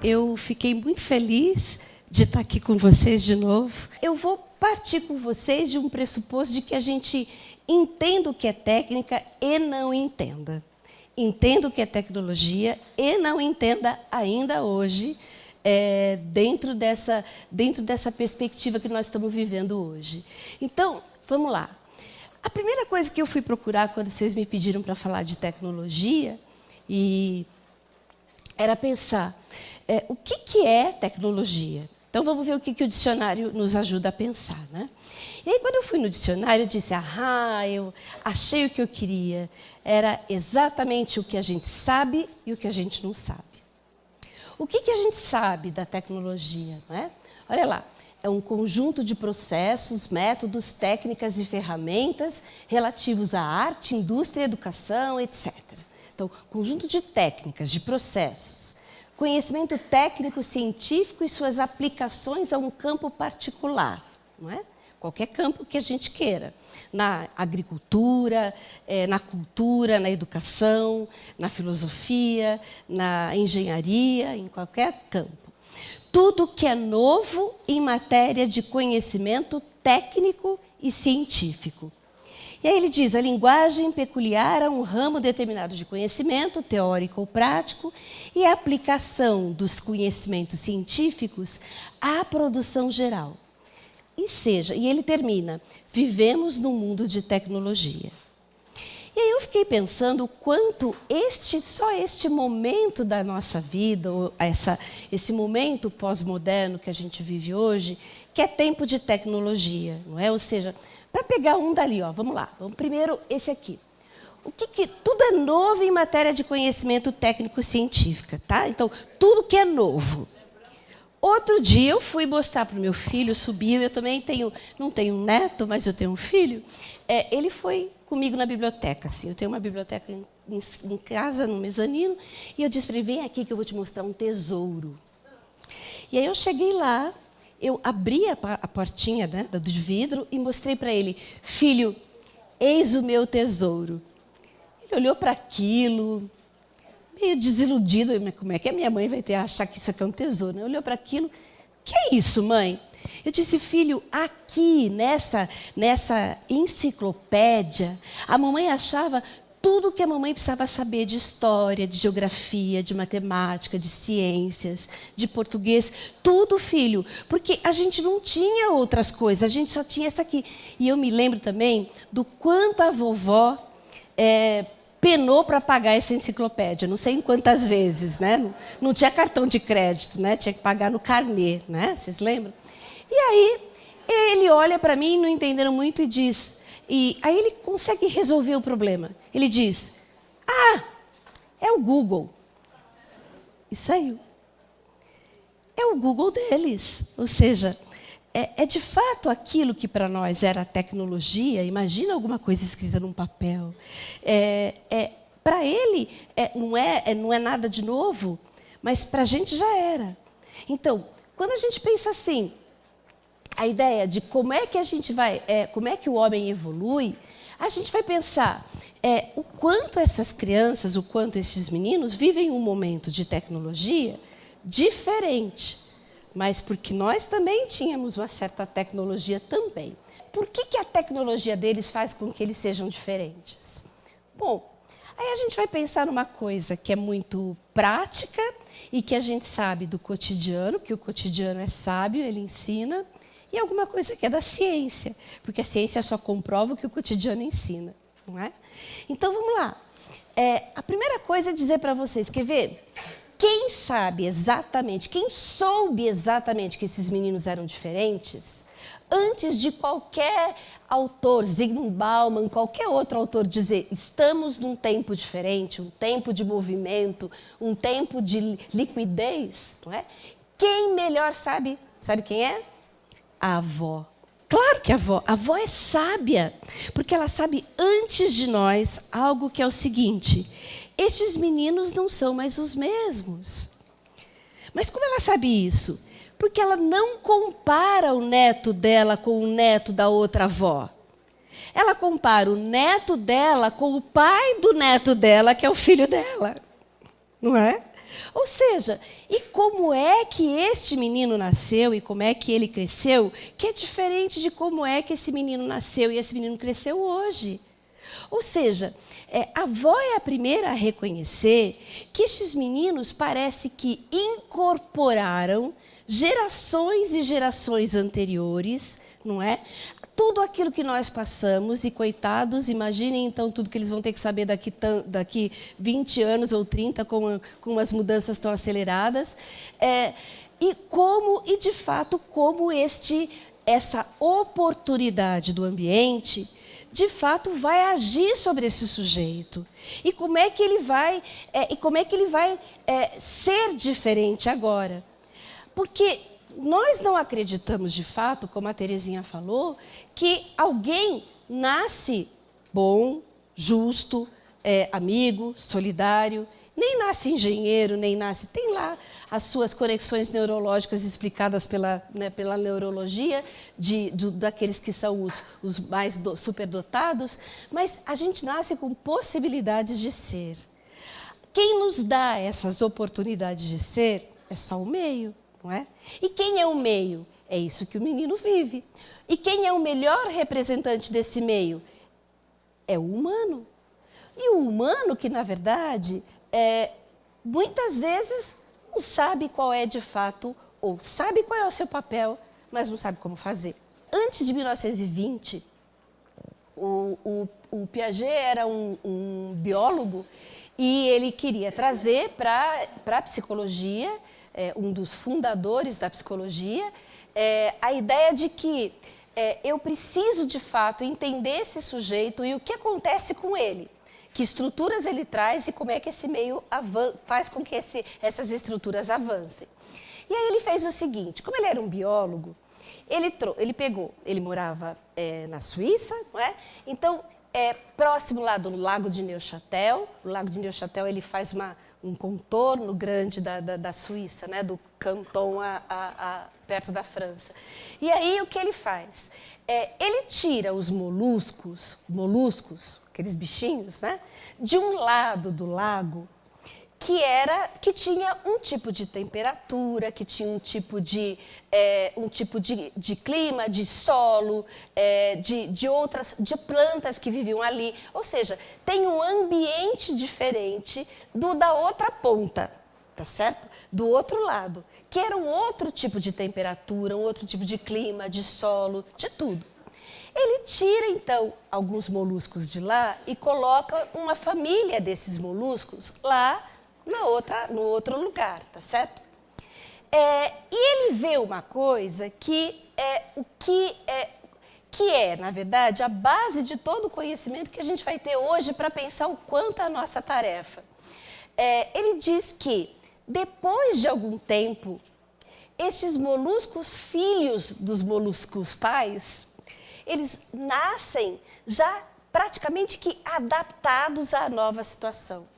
Eu fiquei muito feliz de estar aqui com vocês de novo. Eu vou partir com vocês de um pressuposto de que a gente entenda o que é técnica e não entenda. Entenda o que é tecnologia e não entenda ainda hoje, dentro dessa perspectiva que nós estamos vivendo hoje. Então, vamos lá. A primeira coisa que eu fui procurar quando vocês me pediram para falar de tecnologia era pensar o que é tecnologia. Então, vamos ver o que o dicionário nos ajuda a pensar, né? E aí, quando eu fui no dicionário, eu disse, eu achei o que eu queria. Era exatamente o que a gente sabe e o que a gente não sabe. O que a gente sabe da tecnologia, não é? Olha lá, é um conjunto de processos, métodos, técnicas e ferramentas relativos à arte, indústria, educação, etc. Então, conjunto de técnicas, de processos, conhecimento técnico científico e suas aplicações a um campo particular, não é? Qualquer campo que a gente queira, na agricultura, na cultura, na educação, na filosofia, na engenharia, em qualquer campo. Tudo que é novo em matéria de conhecimento técnico e científico. E aí ele diz, a linguagem peculiar a um ramo determinado de conhecimento, teórico ou prático, e a aplicação dos conhecimentos científicos à produção geral. E ele termina, vivemos num mundo de tecnologia. E aí eu fiquei pensando o quanto só este momento da nossa vida, ou esse momento pós-moderno que a gente vive hoje, que é tempo de tecnologia, não é? Ou seja, para pegar um dali, vamos lá, vamos primeiro esse aqui. Tudo é novo em matéria de conhecimento técnico-científico, tá? Então, tudo que é novo. Outro dia eu fui mostrar para o meu filho, subiu, eu também não tenho um neto, mas eu tenho um filho. Ele foi comigo na biblioteca, assim, eu tenho uma biblioteca em casa, no mezanino, e eu disse para ele, vem aqui que eu vou te mostrar um tesouro. E aí eu cheguei lá, eu abri a portinha, né, do vidro e mostrei para ele, filho, eis o meu tesouro. Ele olhou para aquilo, meio desiludido, como é que a minha mãe vai achar que isso aqui é um tesouro? Olhou para aquilo, que é isso, mãe? Eu disse, filho, aqui, nessa enciclopédia, a mamãe achava tudo o que a mamãe precisava saber de história, de geografia, de matemática, de ciências, de português, tudo, filho, porque a gente não tinha outras coisas, a gente só tinha essa aqui. E eu me lembro também do quanto a vovó penou para pagar essa enciclopédia, não sei em quantas vezes, né? Não tinha cartão de crédito, né? Tinha que pagar no carnê, né? Vocês lembram? E aí ele olha para mim, não entendendo muito, e diz... E aí ele consegue resolver o problema. Ele diz, é o Google. E saiu. É o Google deles. Ou seja, é de fato aquilo que para nós era a tecnologia. Imagina alguma coisa escrita num papel. Para ele não é nada de novo, mas para a gente já era. Então, quando a gente pensa assim, a ideia de como é que a gente como é que o homem evolui, a gente vai pensar o quanto essas crianças, o quanto esses meninos vivem um momento de tecnologia diferente, mas porque nós também tínhamos uma certa tecnologia também. Por que a tecnologia deles faz com que eles sejam diferentes? Bom, aí a gente vai pensar numa coisa que é muito prática e que a gente sabe do cotidiano, que o cotidiano é sábio, ele ensina, e alguma coisa que é da ciência, porque a ciência só comprova o que o cotidiano ensina, não é? Então, vamos lá. A primeira coisa é dizer para vocês, quer ver? Quem sabe exatamente, quem soube exatamente que esses meninos eram diferentes, antes de qualquer autor, Zygmunt Bauman, qualquer outro autor dizer, estamos num tempo diferente, um tempo de movimento, um tempo de liquidez, não é? Quem melhor sabe? Sabe quem é? A avó. Claro que a avó é sábia, porque ela sabe antes de nós algo que é o seguinte, estes meninos não são mais os mesmos. Mas como ela sabe isso? Porque ela não compara o neto dela com o neto da outra avó. Ela compara o neto dela com o pai do neto dela, que é o filho dela. Não é? Ou seja, e como é que este menino nasceu e como é que ele cresceu, que é diferente de como é que esse menino nasceu e esse menino cresceu hoje. Ou seja, a avó é a primeira a reconhecer que estes meninos parece que incorporaram gerações e gerações anteriores, não é? Tudo aquilo que nós passamos, e coitados, imaginem então tudo que eles vão ter que saber daqui 20 anos ou 30, com as mudanças tão aceleradas, e de fato, como essa oportunidade do ambiente, de fato, vai agir sobre esse sujeito. E como é que ele vai, ser diferente agora? Porque nós não acreditamos, de fato, como a Terezinha falou, que alguém nasce bom, justo, amigo, solidário, nem nasce engenheiro, nem nasce... Tem lá as suas conexões neurológicas explicadas pela neurologia, daqueles que são os mais superdotados, mas a gente nasce com possibilidades de ser. Quem nos dá essas oportunidades de ser é só o meio. Não é? E quem é o meio? É isso que o menino vive. E quem é o melhor representante desse meio? É o humano. E o humano que, na verdade, muitas vezes não sabe qual é de fato, ou sabe qual é o seu papel, mas não sabe como fazer. Antes de 1920, o Piaget era um biólogo e ele queria trazer para a psicologia, um dos fundadores da psicologia, a ideia de que eu preciso, de fato, entender esse sujeito e o que acontece com ele, que estruturas ele traz e como é que esse meio faz com que essas estruturas avancem. E aí ele fez o seguinte, como ele era um biólogo, ele morava na Suíça, não é? Então, próximo lá do Lago de Neuchâtel. O Lago de Neuchâtel ele faz um contorno grande da Suíça, né, do Canton perto da França. E aí o que ele faz? Ele tira os moluscos, aqueles bichinhos, né, de um lado do lago que tinha um tipo de temperatura, que tinha um tipo de clima, de solo, de plantas que viviam ali. Ou seja, tem um ambiente diferente da outra ponta, tá certo? Do outro lado, que era um outro tipo de temperatura, um outro tipo de clima, de solo, de tudo. Ele tira, então, alguns moluscos de lá e coloca uma família desses moluscos lá no outro lugar, tá certo? E ele vê uma coisa que é, na verdade, a base de todo o conhecimento que a gente vai ter hoje para pensar o quanto é a nossa tarefa. Ele diz que, depois de algum tempo, estes moluscos, filhos dos moluscos pais, eles nascem já praticamente que adaptados à nova situação,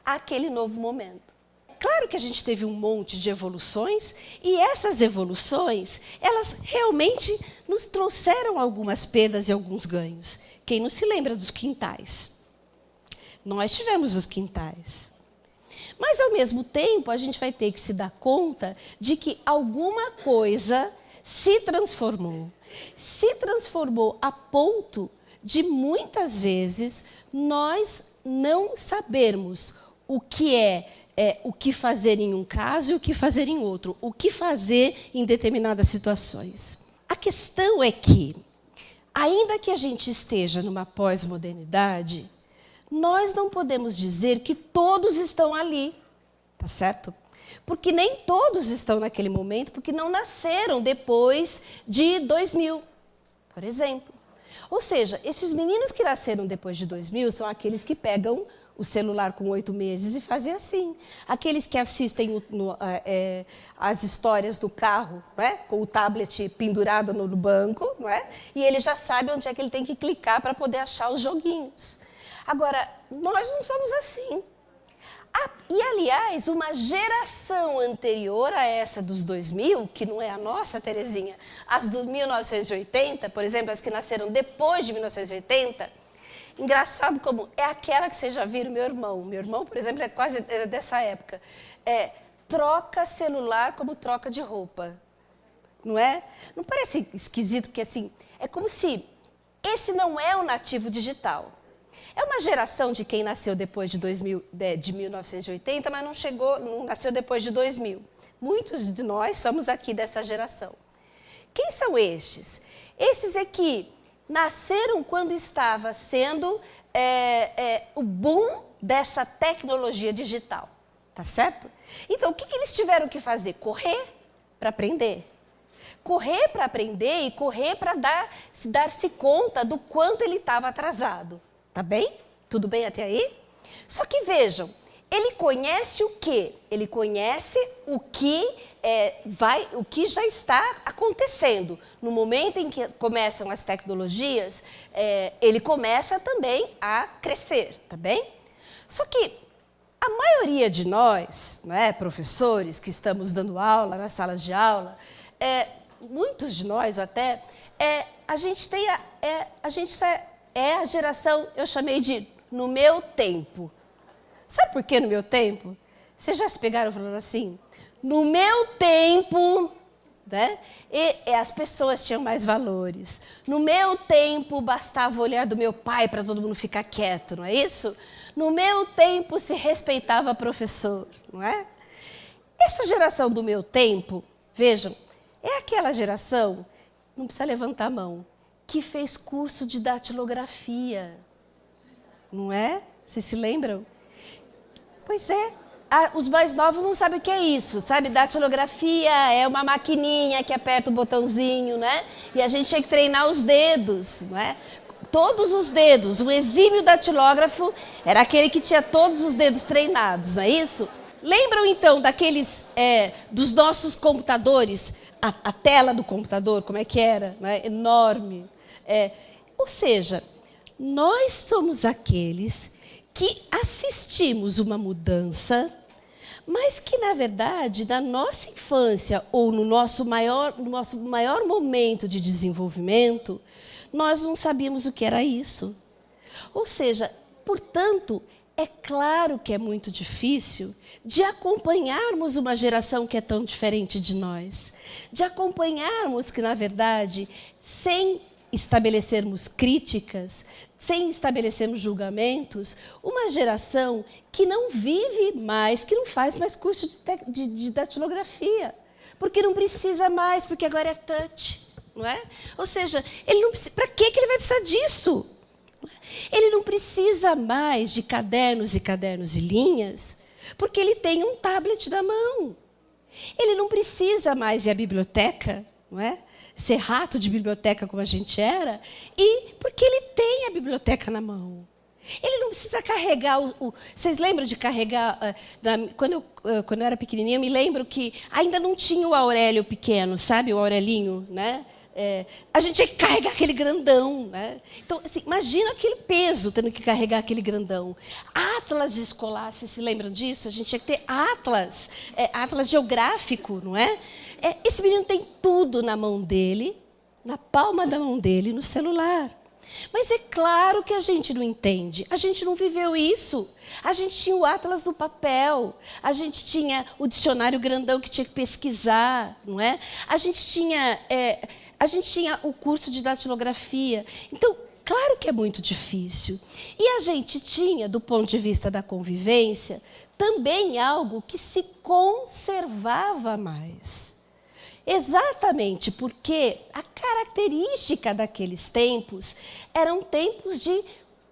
àquele novo momento. Claro que a gente teve um monte de evoluções e essas evoluções, elas realmente nos trouxeram algumas perdas e alguns ganhos. Quem não se lembra dos quintais? Nós tivemos os quintais. Mas, ao mesmo tempo, a gente vai ter que se dar conta de que alguma coisa se transformou. Se transformou a ponto de, muitas vezes, nós não sabermos o que fazer em um caso e o que fazer em outro, o que fazer em determinadas situações. A questão é que, ainda que a gente esteja numa pós-modernidade, nós não podemos dizer que todos estão ali, tá certo? Porque nem todos estão naquele momento, porque não nasceram depois de 2000, por exemplo. Ou seja, esses meninos que nasceram depois de 2000 são aqueles que pegam o celular com 8 meses e fazem assim. Aqueles que assistem as histórias do carro, não é? Com o tablet pendurado no banco, não é? E ele já sabe onde é que ele tem que clicar para poder achar os joguinhos. Agora, nós não somos assim. E, aliás, uma geração anterior a essa dos 2000, que não é a nossa, Terezinha, as dos 1980, por exemplo, as que nasceram depois de 1980, Engraçado como é aquela que vocês já viram, meu irmão. Meu irmão, por exemplo, é quase dessa época. Troca celular como troca de roupa. Não é? Não parece esquisito? Porque assim, é como se esse não é o nativo digital. É uma geração de quem nasceu depois de 1980, mas não nasceu depois de 2000. Muitos de nós somos aqui dessa geração. Quem são estes? Esses é que nasceram quando estava sendo o boom dessa tecnologia digital. Tá certo? Então, o que eles tiveram que fazer? Correr para aprender. Correr para aprender e correr para dar-se conta do quanto ele estava atrasado. Tá bem? Tudo bem até aí? Só que vejam, ele conhece o quê? Ele conhece o que já está acontecendo. No momento em que começam as tecnologias, ele começa também a crescer, tá bem? Só que a maioria de nós, né, professores que estamos dando aula nas salas de aula, muitos de nós até, a gente é a geração, eu chamei de no meu tempo. Sabe por que no meu tempo? Vocês já se pegaram falando assim? No meu tempo, né, as pessoas tinham mais valores. No meu tempo, bastava o olhar do meu pai para todo mundo ficar quieto, não é isso? No meu tempo, se respeitava professor, não é? Essa geração do meu tempo, vejam, é aquela geração, não precisa levantar a mão, que fez curso de datilografia. Não é? Vocês se lembram? Pois é. Os mais novos não sabem o que é isso, sabe? Datilografia é uma maquininha que aperta o botãozinho, né? E a gente tinha que treinar os dedos, não é? Todos os dedos. O exímio datilógrafo era aquele que tinha todos os dedos treinados, não é isso? Lembram, então, dos nossos computadores? A tela do computador, como é que era? Não é? Enorme. Ou seja, nós somos aqueles que assistimos uma mudança, mas que, na verdade, na nossa infância ou no nosso maior momento de desenvolvimento, nós não sabíamos o que era isso. Ou seja, portanto, é claro que é muito difícil de acompanharmos uma geração que é tão diferente de nós, de acompanharmos que, na verdade, sem estabelecermos críticas, sem estabelecermos julgamentos, uma geração que não vive mais, que não faz mais curso de datilografia, porque não precisa mais, porque agora é touch, não é? Ou seja, para que ele vai precisar disso? Ele não precisa mais de cadernos e cadernos e linhas, porque ele tem um tablet na mão. Ele não precisa mais ir à biblioteca, não é? Ser rato de biblioteca como a gente era, e porque ele tem a biblioteca na mão. Ele não precisa carregar Vocês lembram de carregar... Quando eu era pequenininha, eu me lembro que ainda não tinha o Aurélio pequeno, sabe? O Aurelinho, né? A gente tinha que carregar aquele grandão, né? Então, assim, imagina aquele peso tendo que carregar aquele grandão. Atlas escolar, vocês se lembram disso? A gente tinha que ter atlas, atlas geográfico, não é? Esse menino tem tudo na mão dele, na palma da mão dele, no celular. Mas é claro que a gente não entende, a gente não viveu isso. A gente tinha o atlas do papel, a gente tinha o dicionário grandão que tinha que pesquisar, não é? A gente tinha o curso de datilografia. Então, claro que é muito difícil. E a gente tinha, do ponto de vista da convivência, também algo que se conservava mais. Exatamente porque a característica daqueles tempos eram tempos de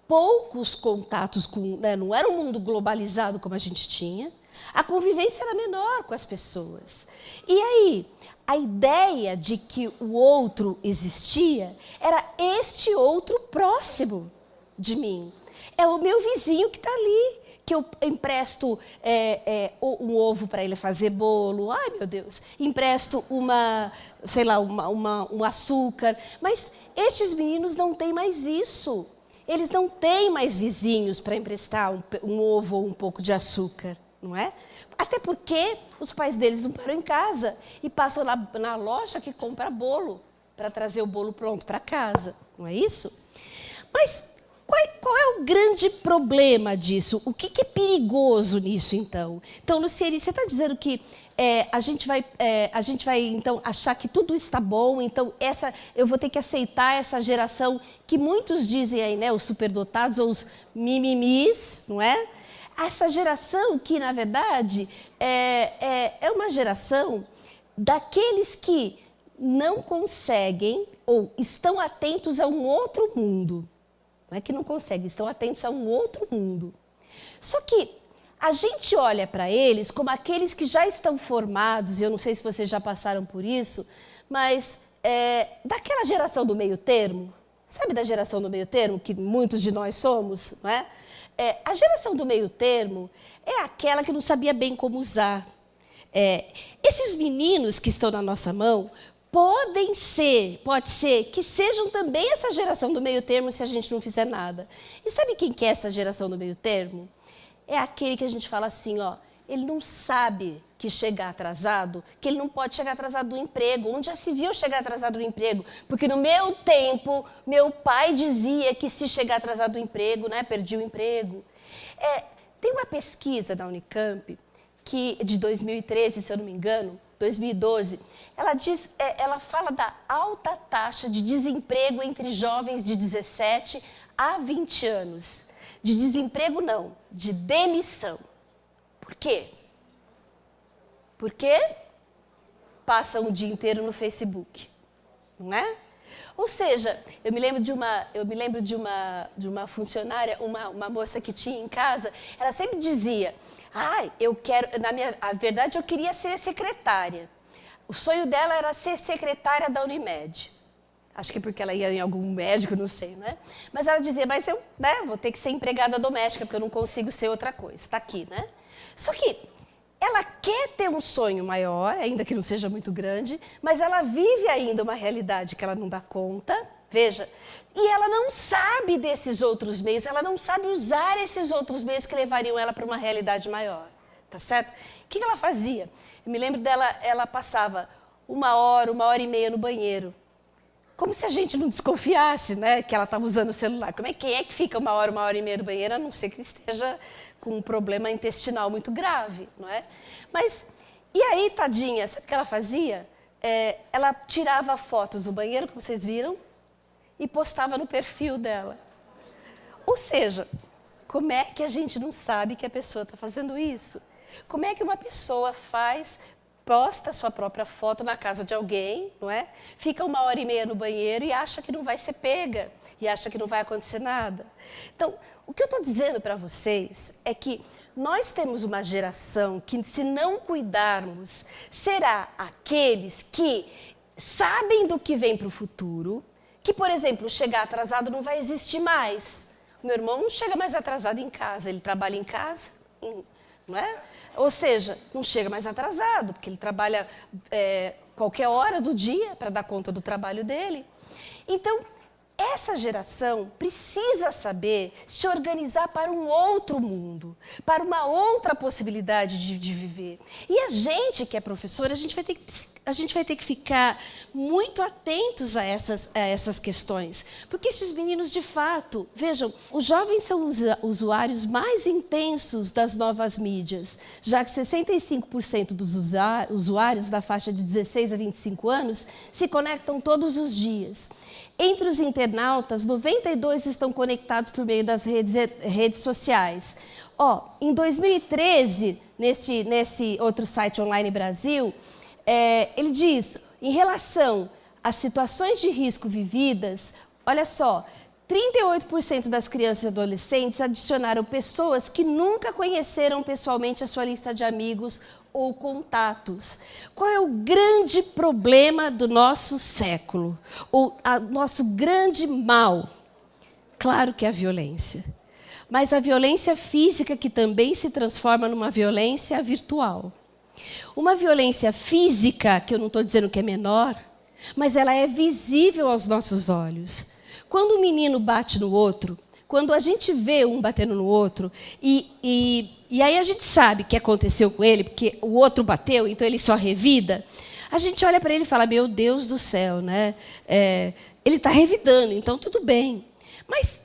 poucos contatos com, né? Não era um mundo globalizado como a gente tinha. A convivência era menor com as pessoas. E aí, a ideia de que o outro existia era este outro próximo de mim. É o meu vizinho que está ali, que eu empresto um ovo para ele fazer bolo. Ai, meu Deus, empresto um açúcar. Mas estes meninos não têm mais isso. Eles não têm mais vizinhos para emprestar um ovo ou um pouco de açúcar, não é? Até porque os pais deles não param em casa e passam na loja que compra bolo para trazer o bolo pronto para casa, não é isso? Mas qual o grande problema disso? O que é perigoso nisso, então? Então, Luciene, você está dizendo que a gente vai, então, achar que tudo está bom, então eu vou ter que aceitar essa geração que muitos dizem aí, né, os superdotados ou os mimimis, não é? Essa geração que, na verdade, é uma geração daqueles que não conseguem ou estão atentos a um outro mundo. Não é que não conseguem, estão atentos a um outro mundo. Só que a gente olha para eles como aqueles que já estão formados, e eu não sei se vocês já passaram por isso, mas daquela geração do meio termo, sabe da geração do meio termo, que muitos de nós somos, não é? A geração do meio termo é aquela que não sabia bem como usar. Esses meninos que estão na nossa mão pode ser que sejam também essa geração do meio termo se a gente não fizer nada. E sabe quem que é essa geração do meio termo? É aquele que a gente fala assim, ó, ele não sabe que chegar atrasado, que ele não pode chegar atrasado do emprego. Onde já se viu chegar atrasado do emprego? Porque no meu tempo, meu pai dizia que se chegar atrasado do emprego, né, perdi o emprego. Tem uma pesquisa da Unicamp, que de 2013, se eu não me engano, 2012, ela fala da alta taxa de desemprego entre jovens de 17 a 20 anos. De desemprego, não, de demissão. Por quê? Porque passam o dia inteiro no Facebook, não é? Ou seja, eu me lembro de uma funcionária, uma moça que tinha em casa, ela sempre dizia, a verdade eu queria ser secretária. O sonho dela era ser secretária da Unimed. Acho que porque ela ia em algum médico, não sei, né? Mas ela dizia, mas eu vou ter que ser empregada doméstica, porque eu não consigo ser outra coisa. Está aqui, né? Só que ela quer ter um sonho maior, ainda que não seja muito grande, mas ela vive ainda uma realidade que ela não dá conta, veja, e ela não sabe desses outros meios, ela não sabe usar esses outros meios que levariam ela para uma realidade maior, tá certo? O que ela fazia? Eu me lembro dela, ela passava 1 hora e meia no banheiro. Como se a gente não desconfiasse, né, que ela estava usando o celular. Quem é que fica 1 hora e meia no banheiro, a não ser que esteja com um problema intestinal muito grave, não é? Mas, e aí, tadinha, sabe o que ela fazia? Ela tirava fotos do banheiro, como vocês viram, e postava no perfil dela. Ou seja, como é que a gente não sabe que a pessoa está fazendo isso? Como é que uma pessoa posta a sua própria foto na casa de alguém, não é? Fica 1 hora e meia no banheiro e acha que não vai ser pega, e acha que não vai acontecer nada. Então, o que eu estou dizendo para vocês é que nós temos uma geração que, se não cuidarmos, será aqueles que sabem do que vem para o futuro, que, por exemplo, chegar atrasado não vai existir mais. O meu irmão não chega mais atrasado em casa, ele trabalha em casa, não é? Ou seja, não chega mais atrasado, porque ele trabalha qualquer hora do dia para dar conta do trabalho dele. Então, essa geração precisa saber se organizar para um outro mundo, para uma outra possibilidade de viver. E a gente que é professora, a gente vai ter que ficar muito atentos a essas questões. Porque esses meninos, de fato, vejam, os jovens são os usuários mais intensos das novas mídias, já que 65% dos usuários da faixa de 16 a 25 anos se conectam todos os dias. Entre os internautas, 92% estão conectados por meio das redes sociais. Em 2013, nesse outro site Online Brasil, ele diz, em relação às situações de risco vividas, olha só, 38% das crianças e adolescentes adicionaram pessoas que nunca conheceram pessoalmente a sua lista de amigos ou contatos. Qual é o grande problema do nosso século? O nosso grande mal? Claro que é a violência. Mas a violência física que também se transforma numa violência virtual. Uma violência física, que eu não estou dizendo que é menor, mas ela é visível aos nossos olhos. Quando um menino bate no outro, quando a gente vê um batendo no outro, e aí a gente sabe o que aconteceu com ele, porque o outro bateu, então ele só revida, a gente olha para ele e fala, meu Deus do céu, né? Ele está revidando, então tudo bem. Mas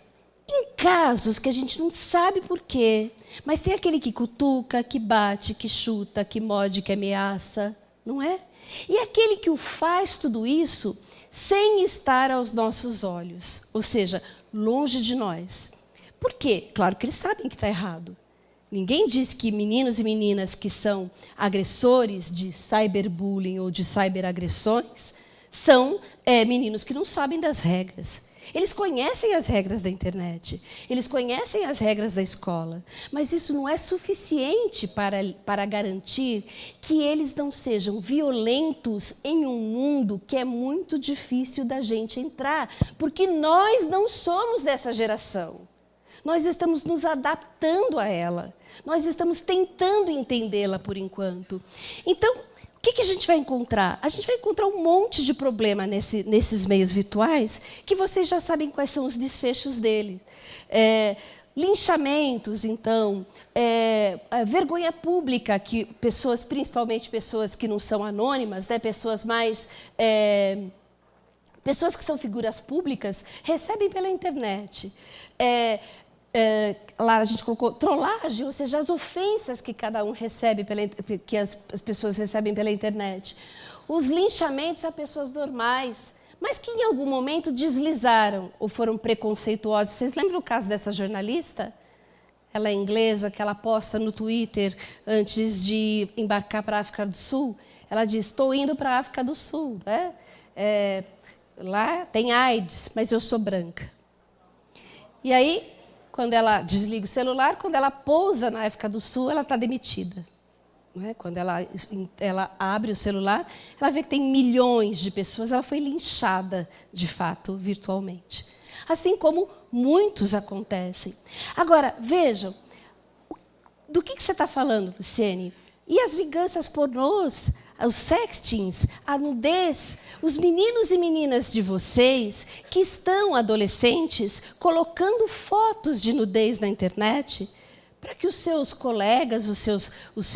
Em casos que a gente não sabe por quê, mas tem aquele que cutuca, que bate, que chuta, que morde, que ameaça, não é? E aquele que o faz tudo isso sem estar aos nossos olhos, ou seja, longe de nós. Por quê? Claro que eles sabem que está errado. Ninguém diz que meninos e meninas que são agressores de cyberbullying ou de cyberagressões são meninos que não sabem das regras. Eles conhecem as regras da internet, eles conhecem as regras da escola, mas isso não é suficiente para garantir que eles não sejam violentos em um mundo que é muito difícil da gente entrar, porque nós não somos dessa geração. Nós estamos nos adaptando a ela, nós estamos tentando entendê-la por enquanto. Então, o que a gente vai encontrar? A gente vai encontrar um monte de problema nesses meios virtuais, que vocês já sabem quais são os desfechos dele. Linchamentos, então, vergonha pública, que pessoas, principalmente pessoas que não são anônimas, né, pessoas que são figuras públicas, recebem pela internet. Lá a gente colocou trollagem, ou seja, as ofensas que cada um recebe, que as pessoas recebem pela internet. Os linchamentos a pessoas normais, mas que em algum momento deslizaram ou foram preconceituosos. Vocês lembram o caso dessa jornalista? Ela é inglesa, que ela posta no Twitter antes de embarcar para a África do Sul. Ela diz, estou indo para a África do Sul. Né? Lá tem AIDS, mas eu sou branca. E aí, quando ela desliga o celular, quando ela pousa na África do Sul, ela está demitida. Não é? Quando ela abre o celular, ela vê que tem milhões de pessoas, ela foi linchada, de fato, virtualmente. Assim como muitos acontecem. Agora, vejam, do que você está falando, Luciene? E as vinganças pornôs, os sextings, a nudez, os meninos e meninas de vocês que estão adolescentes colocando fotos de nudez na internet para que os seus colegas, os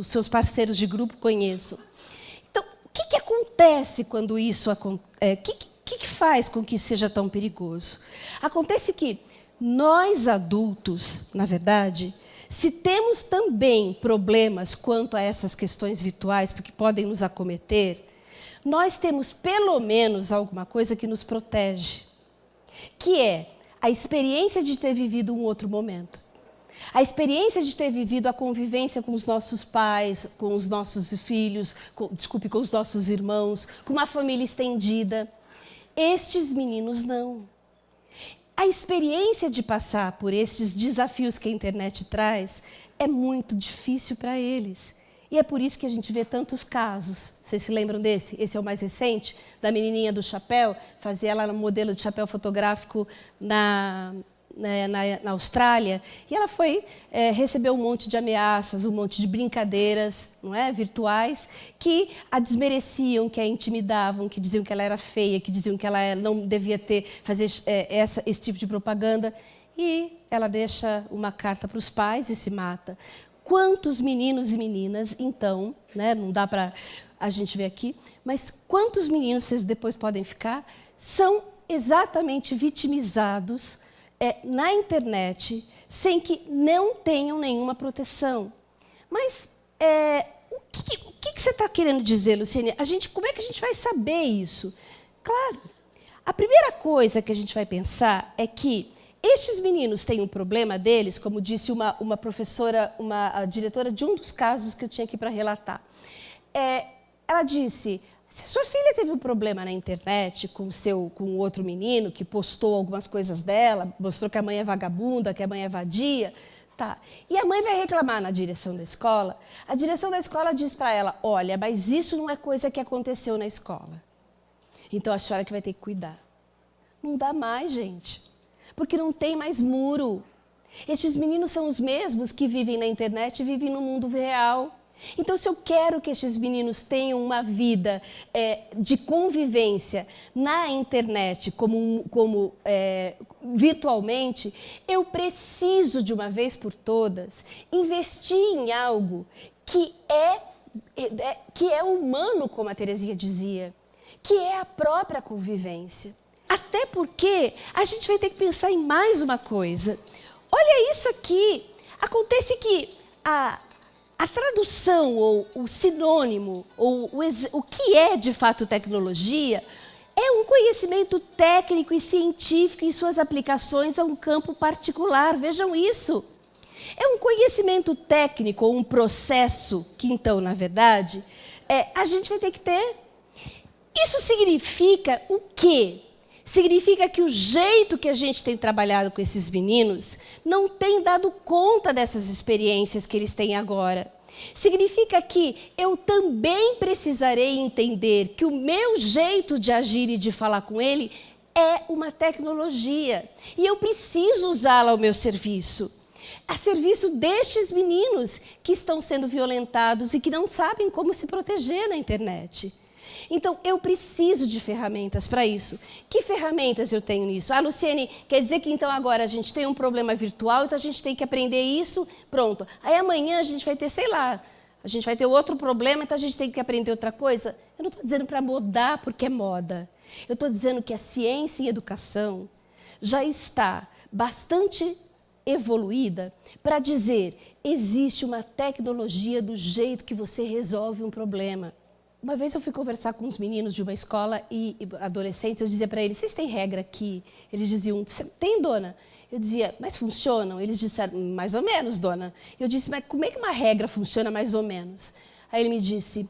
seus parceiros de grupo conheçam. Então, o que acontece quando isso acontece? O que faz com que isso seja tão perigoso? Acontece que nós adultos, na verdade, se temos também problemas quanto a essas questões virtuais, porque podem nos acometer, nós temos pelo menos alguma coisa que nos protege, que é a experiência de ter vivido um outro momento. A experiência de ter vivido a convivência com os nossos pais, com os nossos filhos, com os nossos irmãos, com uma família estendida. Estes meninos não. A experiência de passar por estes desafios que a internet traz é muito difícil para eles. E é por isso que a gente vê tantos casos. Vocês se lembram desse? Esse é o mais recente, da menininha do chapéu. Fazia ela um modelo de chapéu fotográfico na Austrália. E ela recebeu um monte de ameaças, um monte de brincadeiras, não é, virtuais, que a desmereciam, que a intimidavam, que diziam que ela era feia, que diziam que ela não devia fazer esse tipo de propaganda. E ela deixa uma carta para os pais e se mata. Quantos meninos e meninas, então, né, não dá para a gente ver aqui, mas quantos meninos vocês depois podem ficar, são exatamente vitimizados na internet, sem que não tenham nenhuma proteção. Mas o que você está querendo dizer, Luciene? Como é que a gente vai saber isso? Claro, a primeira coisa que a gente vai pensar é que estes meninos têm um problema deles, como disse uma professora, a diretora de um dos casos que eu tinha aqui para relatar. Ela disse, se sua filha teve um problema na internet com o outro menino, que postou algumas coisas dela, mostrou que a mãe é vagabunda, que a mãe é vadia, tá. E a mãe vai reclamar na direção da escola, a direção da escola diz para ela, olha, mas isso não é coisa que aconteceu na escola. Então a senhora que vai ter que cuidar. Não dá mais, gente. Porque não tem mais muro. Estes meninos são os mesmos que vivem na internet e vivem no mundo real. Então, se eu quero que estes meninos tenham uma vida de convivência na internet, virtualmente, eu preciso, de uma vez por todas, investir em algo que é humano, como a Terezinha dizia, que é a própria convivência. Até porque a gente vai ter que pensar em mais uma coisa. Olha isso aqui. Acontece que a tradução, ou o sinônimo, ou o que é de fato tecnologia, é um conhecimento técnico e científico em suas aplicações a um campo particular. Vejam isso. É um conhecimento técnico, ou um processo, que então, na verdade, a gente vai ter que ter. Isso significa o quê? Significa que o jeito que a gente tem trabalhado com esses meninos não tem dado conta dessas experiências que eles têm agora. Significa que eu também precisarei entender que o meu jeito de agir e de falar com ele é uma tecnologia. E eu preciso usá-la ao meu serviço. A serviço destes meninos que estão sendo violentados e que não sabem como se proteger na internet. Então, eu preciso de ferramentas para isso. Que ferramentas eu tenho nisso? Ah, Luciene, quer dizer que então agora a gente tem um problema virtual, então a gente tem que aprender isso, pronto. Aí amanhã a gente vai ter, sei lá, a gente vai ter outro problema, então a gente tem que aprender outra coisa. Eu não estou dizendo para mudar porque é moda. Eu estou dizendo que a ciência e a educação já está bastante evoluída para dizer, existe uma tecnologia do jeito que você resolve um problema. Uma vez eu fui conversar com uns meninos de uma escola e adolescentes, eu dizia para eles, vocês têm regra aqui? Eles diziam, tem, dona? Eu dizia, mas funcionam? Eles disseram, mais ou menos, dona. Eu disse, mas como é que uma regra funciona mais ou menos? Aí ele me disse,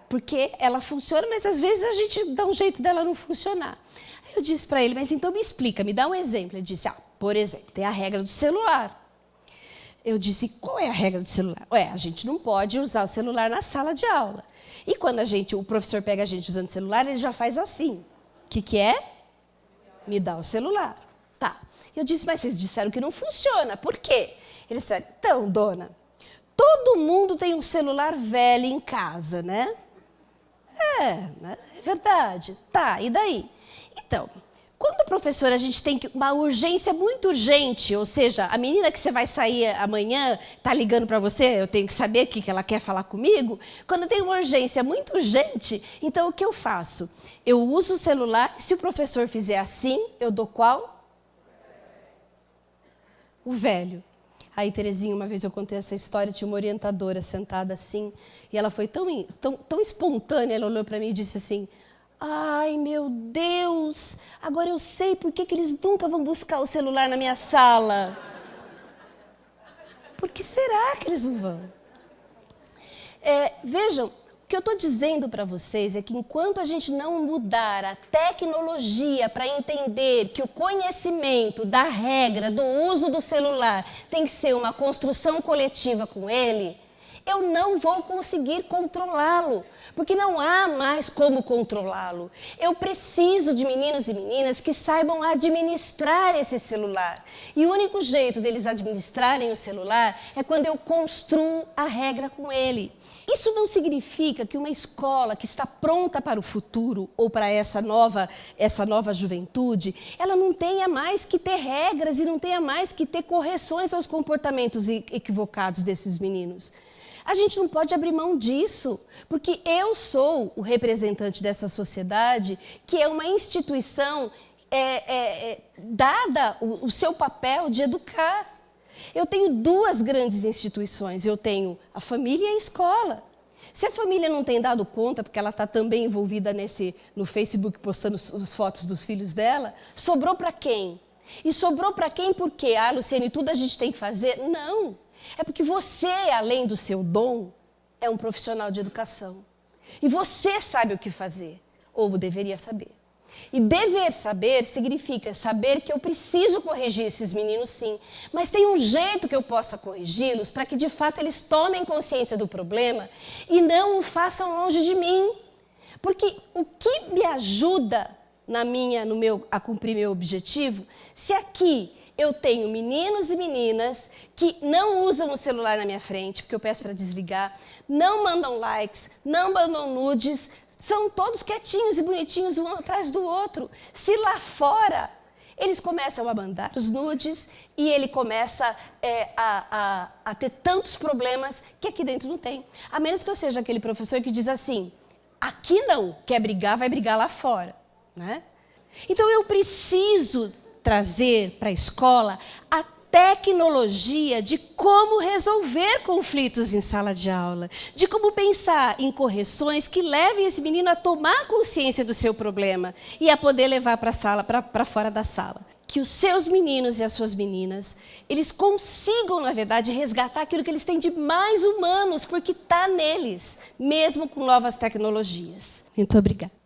porque ela funciona, mas às vezes a gente dá um jeito dela não funcionar. Aí eu disse para ele, mas então me explica, me dá um exemplo. Ele disse, por exemplo, tem a regra do celular. Eu disse, qual é a regra do celular? A gente não pode usar o celular na sala de aula. E quando o professor pega a gente usando o celular, ele já faz assim. O que é? Me dá o celular. Tá. Eu disse, mas vocês disseram que não funciona. Por quê? Eles disseram, então, dona, todo mundo tem um celular velho em casa, né? É verdade. Tá, e daí? Então, quando, professor, a gente tem uma urgência muito urgente, ou seja, a menina que você vai sair amanhã está ligando para você, eu tenho que saber o que ela quer falar comigo. Quando tem uma urgência muito urgente, então o que eu faço? Eu uso o celular, se o professor fizer assim, eu dou qual? O velho. Aí, Terezinha, uma vez eu contei essa história, tinha uma orientadora sentada assim, e ela foi tão espontânea, ela olhou para mim e disse assim, ai, meu Deus, agora eu sei por que eles nunca vão buscar o celular na minha sala. Por que será que eles não vão? Vejam, o que eu estou dizendo para vocês é que enquanto a gente não mudar a tecnologia para entender que o conhecimento da regra do uso do celular tem que ser uma construção coletiva com ele, eu não vou conseguir controlá-lo, porque não há mais como controlá-lo. Eu preciso de meninos e meninas que saibam administrar esse celular. E o único jeito deles administrarem o celular é quando eu construo a regra com ele. Isso não significa que uma escola que está pronta para o futuro ou para essa nova juventude, ela não tenha mais que ter regras e não tenha mais que ter correções aos comportamentos equivocados desses meninos. A gente não pode abrir mão disso, porque eu sou o representante dessa sociedade, que é uma instituição dada o seu papel de educar. Eu tenho duas grandes instituições, eu tenho a família e a escola. Se a família não tem dado conta, porque ela está também envolvida no Facebook postando as fotos dos filhos dela, sobrou para quem? E sobrou para quem por quê? Luciene, tudo a gente tem que fazer? Não. É porque você, além do seu dom, é um profissional de educação. E você sabe o que fazer, ou deveria saber. E dever saber significa saber que eu preciso corrigir esses meninos, sim. Mas tem um jeito que eu possa corrigi-los para que, de fato, eles tomem consciência do problema e não o façam longe de mim. Porque o que me ajuda a cumprir meu objetivo, se aqui eu tenho meninos e meninas que não usam o celular na minha frente, porque eu peço para desligar, não mandam likes, não mandam nudes, são todos quietinhos e bonitinhos um atrás do outro. Se lá fora eles começam a mandar os nudes e ele começa a ter tantos problemas que aqui dentro não tem. A menos que eu seja aquele professor que diz assim, aqui não, quer brigar, vai brigar lá fora. né? Então, eu preciso trazer para a escola a tecnologia de como resolver conflitos em sala de aula, de como pensar em correções que levem esse menino a tomar consciência do seu problema e a poder levar para a sala, para fora da sala. Que os seus meninos e as suas meninas, eles consigam, na verdade, resgatar aquilo que eles têm de mais humanos, porque está neles, mesmo com novas tecnologias. Muito obrigada.